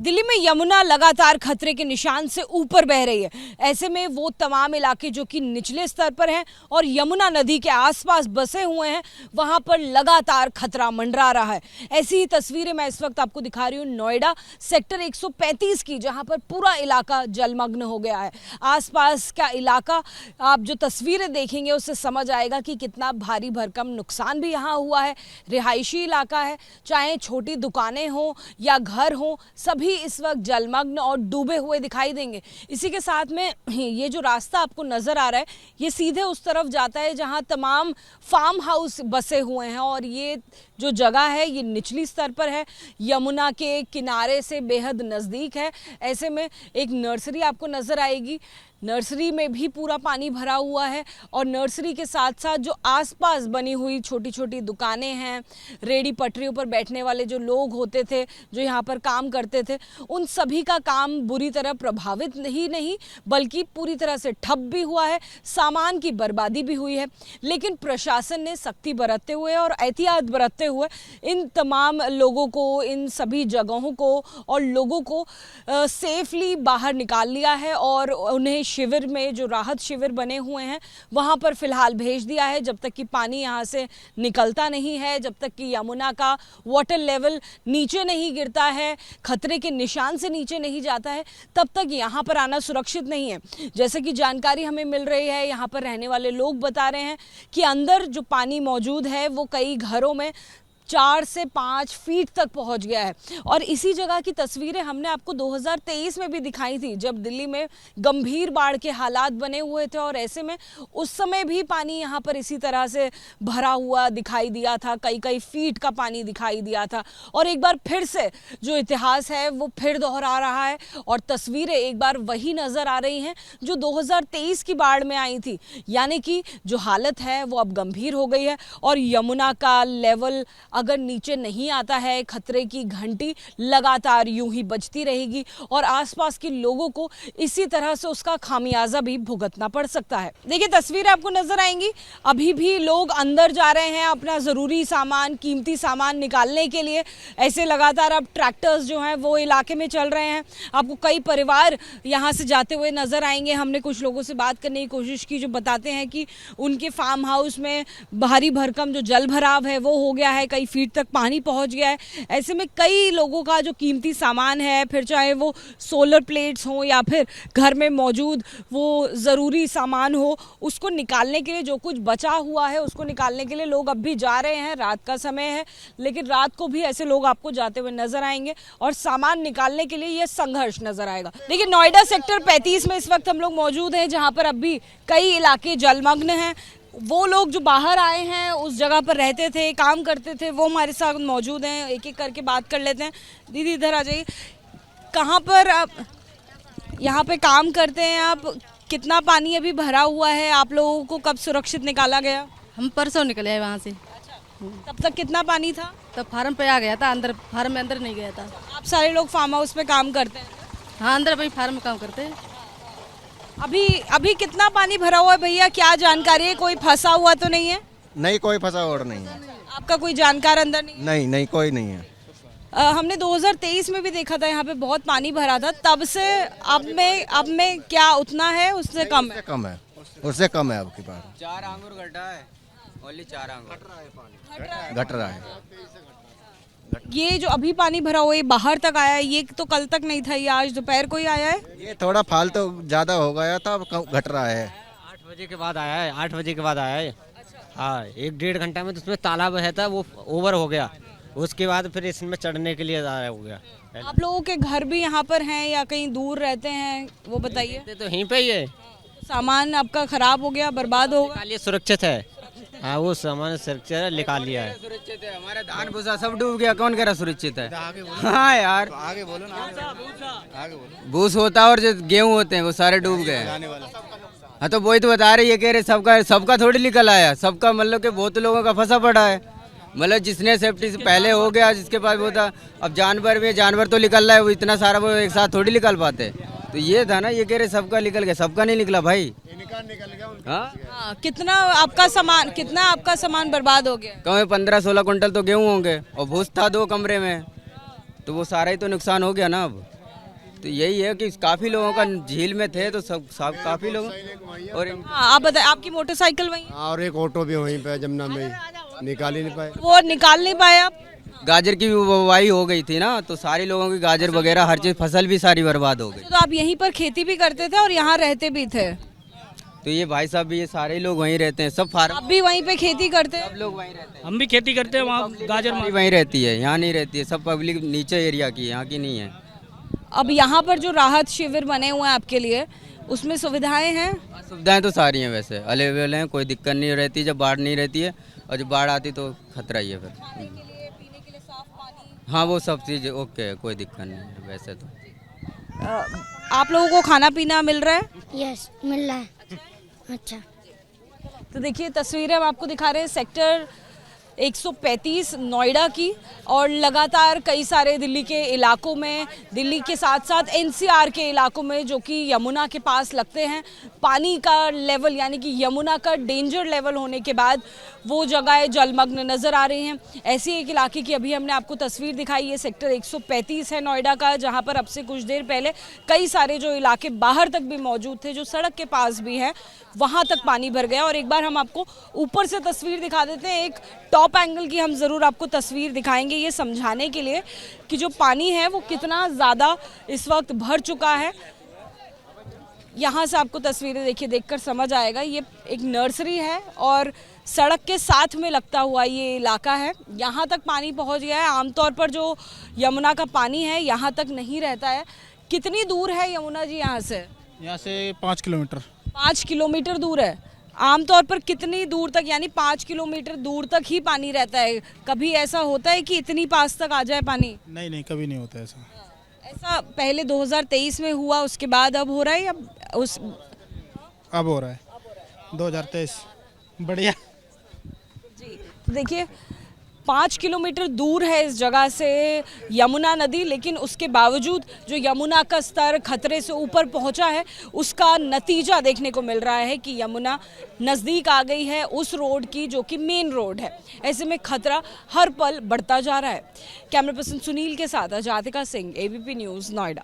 दिल्ली में यमुना लगातार खतरे के निशान से ऊपर बह रही है। ऐसे में वो तमाम इलाके जो कि निचले स्तर पर हैं और यमुना नदी के आसपास बसे हुए हैं, वहां पर लगातार खतरा मंडरा रहा है। ऐसी ही तस्वीरें मैं इस वक्त आपको दिखा रही हूँ नोएडा सेक्टर 135 की, जहां पर पूरा इलाका जलमग्न हो गया है। आसपास का इलाका, आप जो तस्वीरें देखेंगे उससे समझ आएगा कि कितना भारी भरकम नुकसान भी यहाँ हुआ है। रिहायशी इलाका है, चाहे छोटी दुकानें हों या घर हों, सभी इस वक्त जलमग्न और डूबे हुए दिखाई देंगे। इसी के साथ में ये जो रास्ता आपको नजर आ रहा है, ये सीधे उस तरफ जाता है जहां तमाम फार्म हाउस बसे हुए हैं और ये जो जगह है ये निचली स्तर पर है, यमुना के किनारे से बेहद नज़दीक है। ऐसे में एक नर्सरी आपको नज़र आएगी, नर्सरी में भी पूरा पानी भरा हुआ है और नर्सरी के साथ साथ जो आसपास बनी हुई छोटी छोटी दुकानें हैं, रेडी पटरियों पर बैठने वाले जो लोग होते थे, जो यहाँ पर काम करते थे, उन सभी का काम बुरी तरह प्रभावित नहीं बल्कि पूरी तरह से ठप भी हुआ है, सामान की बर्बादी भी हुई है। लेकिन प्रशासन ने सख्ती बरतते हुए और एहतियात बरतते हुए इन तमाम लोगों को, इन सभी जगहों को और लोगों को सेफली बाहर निकाल लिया है और उन्हें शिविर में, जो राहत शिविर बने हुए हैं, वहां पर फिलहाल भेज दिया है। जब तक कि पानी यहां से निकलता नहीं है, जब तक कि यमुना का वाटर लेवल नीचे नहीं गिरता है, खतरे के निशान से नीचे नहीं जाता है, तब तक यहां पर आना सुरक्षित नहीं है। जैसे कि जानकारी हमें मिल रही है, यहां पर रहने वाले लोग बता रहे हैं कि अंदर जो पानी मौजूद है वो कई घरों में 4 से 5 फीट तक पहुंच गया है। और इसी जगह की तस्वीरें हमने आपको 2023 में भी दिखाई थी, जब दिल्ली में गंभीर बाढ़ के हालात बने हुए थे और ऐसे में उस समय भी पानी यहाँ पर इसी तरह से भरा हुआ दिखाई दिया था, कई फीट का पानी दिखाई दिया था। और एक बार फिर से जो इतिहास है वो फिर दोहरा रहा है और तस्वीरें एक बार वही नज़र आ रही हैं जो 2023 की बाढ़ में आई थी। यानी कि जो हालत है वो अब गंभीर हो गई है और यमुना का लेवल अगर नीचे नहीं आता है, खतरे की घंटी लगातार यूं ही बजती रहेगी और आसपास के लोगों को इसी तरह से उसका खामियाजा भी भुगतना पड़ सकता है। देखिए तस्वीरें आपको नजर आएंगी, अभी भी लोग अंदर जा रहे हैं अपना ज़रूरी सामान, कीमती सामान निकालने के लिए। ऐसे लगातार अब ट्रैक्टर्स जो हैं वो इलाके में चल रहे हैं। आपको कई परिवार यहाँ से जाते हुए नजर आएंगे। हमने कुछ लोगों से बात करने की कोशिश की जो बताते हैं कि उनके फार्म हाउस में भारी भरकम जो जल भराव है वो हो गया है, कई फीट तक पानी पहुंच गया है। ऐसे में कई लोगों का जो कीमती सामान है, फिर चाहे वो सोलर प्लेट्स हो या फिर घर में मौजूद वो ज़रूरी सामान हो, उसको निकालने के लिए, जो कुछ बचा हुआ है उसको निकालने के लिए लोग अब भी जा रहे हैं। रात का समय है लेकिन रात को भी ऐसे लोग आपको जाते हुए नजर आएंगे और सामान निकालने के लिए यह संघर्ष नजर आएगा। देखिए नोएडा सेक्टर 35 में इस वक्त हम लोग मौजूद हैं, जहां पर अब भी कई इलाके जलमग्न हैं। वो लोग जो बाहर आए हैं, उस जगह पर रहते थे, काम करते थे, वो हमारे साथ मौजूद हैं। एक एक करके बात कर लेते हैं। दीदी इधर आ जाइए, कहाँ पर आप यहाँ पे काम करते हैं आप? कितना पानी अभी भरा हुआ है? आप लोगों को कब सुरक्षित निकाला गया? हम परसों निकले हैं वहाँ से। तब तक कितना पानी था? तब फार्म पे आ गया था, अंदर फार्म में अंदर नहीं गया था। आप सारे लोग फार्म हाउस पे काम करते हैं? हाँ, अंदर भाई फार्म में काम करते हैं। अभी कितना पानी भरा हुआ है भैया, क्या जानकारी है? कोई फंसा हुआ तो नहीं है? नहीं, कोई फंसा और नहीं है। आपका कोई जानकार अंदर नहीं? नहीं, कोई नहीं है। हमने 2023 में भी देखा था, यहाँ पे बहुत पानी भरा था। तब से अब में क्या उतना है, उससे कम है? उससे कम है अब की बार। 4 आंगुर घटा है, ओनली 4 आंगुर घट रहा है। ये जो अभी पानी भरा हुआ है बाहर तक आया है, ये तो कल तक नहीं था, ये आज दोपहर को ही आया है। ये थोड़ा फालतू ज्यादा हो गया था, अब घट रहा है। 8 बजे के बाद आया है, 8 बजे के बाद आया है। हाँ, 1-1.5 घंटा में तो उसमें तालाब है था, वो ओवर हो गया। उसके बाद फिर इसमें चढ़ने के लिए आया हो गया। आप लोगों के घर भी यहाँ पर हैं या कहीं दूर रहते हैं, वो बताइए। तो यहीं पे ही है। सामान आपका खराब हो गया, बर्बाद हो गया? सुरक्षित है। हाँ, वो सामान सुरक्षित निकाल लिया है। सुरक्षित है, हमारे धान भूसा सब डूब गया, कौन कह रहा सुरक्षित है? हाँ यार, आगे बोलो ना, आगे बोलो। भूस होता है और जो गेहूं होते हैं वो सारे डूब गए। हाँ, तो वही तो बता रहे, ये कह रहे सबका थोड़ी निकल आया, सबका मतलब कि बहुत लोगों का फंसा पड़ा है। मतलब जिसने सेफ्टी से पहले हो गया, जिसके पास वो था, अब जानवर तो निकल रहा है, वो इतना सारा वो एक साथ थोड़ी निकल पाते। तो ये था ना, ये कह रहे सबका निकल गया, सबका नहीं निकला भाई। हाँ, कितना आपका सामान बर्बाद हो गया? कम 15-16 कुंटल तो गेहूं होंगे और भूस था 2 कमरे में, तो वो सारा ही तो नुकसान हो गया ना अब। तो यही है कि काफ़ी लोगों का झील में थे तो सब काफ़ी लोग और हाँ, आप बताएं, आपकी मोटरसाइकिल वहीं है? और एक ऑटो भी वहीं पे जमुना में ही निकाल ही नहीं पाए। वो निकाल नहीं पाए आप? गाजर की भी बुवाई हो गई थी ना, तो सारी लोगों की गाजर वगैरह हर चीज़ फसल भी सारी बर्बाद हो गई। तो आप यहीं पर खेती भी करते थे और यहाँ रहते भी थे? तो ये भाई साहब भी ये सारे लोग वहीं रहते हैं, सब फार्म आप भी वहीं पे खेती करते हैं? सब लोग वहीं रहते हैं। हम भी खेती करते हैं, वहाँ गाजर सारी वहीं रहती है, यहाँ नहीं रहती है, सब पब्लिक नीचे एरिया की है, यहाँ की नहीं है। अब यहाँ पर जो राहत शिविर बने हुए हैं आपके लिए, उसमें सुविधाएं हैं? सुविधाएं तो सारी हैं वैसे अवेलेबल हैं, कोई दिक्कत नहीं रहती जब बाढ़ नहीं रहती है, और जब बाढ़ आती तो खतरा ही है फिर। पीने के लिए साफ पानी? हाँ वो सब चीज़ ओके है, कोई दिक्कत नहीं है वैसे तो। आप लोगों को खाना पीना मिल रहा है? यस मिल रहा है। अच्छा, तो देखिए तस्वीरें हम आपको दिखा रहे हैं सेक्टर 135 नोएडा की, और लगातार कई सारे दिल्ली के इलाकों में, दिल्ली के साथ साथ एनसीआर के इलाकों में जो कि यमुना के पास लगते हैं, पानी का लेवल यानी कि यमुना का डेंजर लेवल होने के बाद वो जगहें जलमग्न नज़र आ रही हैं। ऐसी एक इलाके की अभी हमने आपको तस्वीर दिखाई, ये सेक्टर 135 है नोएडा का, जहाँ पर अब से कुछ देर पहले कई सारे जो इलाके बाहर तक भी मौजूद थे, जो सड़क के पास भी है, वहाँ तक पानी भर गया। और एक बार हम आपको ऊपर से तस्वीर दिखा देते हैं, एक टॉप एंगल की हम ज़रूर आपको तस्वीर दिखाएंगे ये समझाने के लिए कि जो पानी है वो कितना ज़्यादा इस वक्त भर चुका है। यहाँ से आपको तस्वीरें देखिए, देखकर समझ आएगा। ये एक नर्सरी है और सड़क के साथ में लगता हुआ ये इलाका है, यहाँ तक पानी पहुँच गया है। आमतौर पर जो यमुना का पानी है यहाँ तक नहीं रहता है। कितनी दूर है यमुना जी यहाँ से? यहाँ से 5 किलोमीटर। 5 किलोमीटर दूर है। आमतौर पर कितनी दूर तक, यानी 5 किलोमीटर दूर तक ही पानी रहता है? कभी ऐसा होता है कि इतनी पास तक आ जाए पानी? नहीं, कभी नहीं होता ऐसा। ऐसा पहले 2023 में हुआ, उसके बाद अब हो रहा है या अब हो रहा है 2023। बढ़िया जी। तो देखिए 5 किलोमीटर दूर है इस जगह से यमुना नदी, लेकिन उसके बावजूद जो यमुना का स्तर खतरे से ऊपर पहुंचा है, उसका नतीजा देखने को मिल रहा है कि यमुना नज़दीक आ गई है उस रोड की जो कि मेन रोड है। ऐसे में खतरा हर पल बढ़ता जा रहा है। कैमरा पर्सन सुनील के साथ अजातिका सिंह, एबीपी न्यूज़, नोएडा।